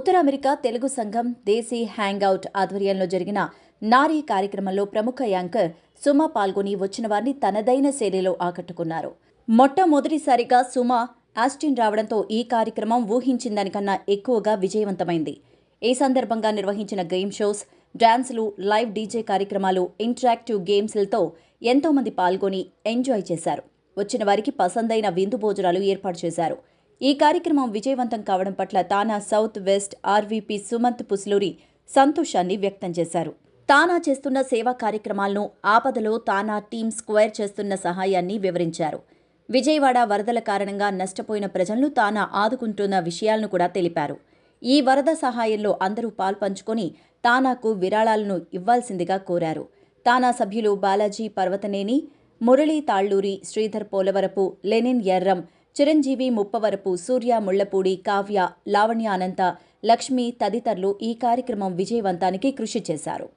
ఉత్తర America Telugu సంఘం దేశీ hangout ఆధ్వర్యంలో జరిగిన నారీ కార్యక్రమంలో ప్రముఖ యాంకర్ సుమ పాల్గొని వచ్చిన వారిని తనదైన శైలిలో ఆకట్టుకున్నారు. మొట్టమొదటిసారిగా సుమ ఆస్టిన్ రావడంతో ఈ కార్యక్రమం ఊహించిందానికన్నా ఎక్కువగా విజయవంతమైంది. ఈ సందర్భంగా నిర్వహించిన గేమ్ షోస్, డాన్సులు, లైవ్ డీజే కార్యక్రమాలు, ఇంటరాక్టివ్ గేమ్స్లతో ఎంతోమంది పాల్గొని ఎంజాయ్ చేశారు. వచ్చిన వారికి పసందైన విందు భోజనాలు ఏర్పాటు చేశారు. ఈ కార్యక్రమం విజయవంతం కావడం పట్ల తానా సౌత్ వెస్ట్ ఆర్వీపీ సుమంత్ పుస్లూరి సంతోషాన్ని వ్యక్తం చేశారు. తానా చేస్తున్న సేవా కార్యక్రమాలను, ఆపదలో తానా టీం స్క్వేర్ చేస్తున్న సహాయాన్ని వివరించారు. విజయవాడ వరదల కారణంగా నష్టపోయిన ప్రజలను తానా ఆదుకుంటున్న విషయాలను కూడా తెలిపారు. ఈ వరద సహాయంలో అందరూ పాల్పంచుకొని తానాకు విరాళాలను ఇవ్వాల్సిందిగా కోరారు. తానా సభ్యులు బాలాజీ పర్వతనేని, మురళీ తాళ్లూరి, శ్రీధర్ పోలవరపు, లెనిన్ ఎర్రం, చిరంజీవి ముప్పవరపు, సూర్య ముళ్లపూడి, కావ్య, లావణ్య అనంత, లక్ష్మి తదితరులు ఈ కార్యక్రమం విజయవంతానికి కృషి చేశారు.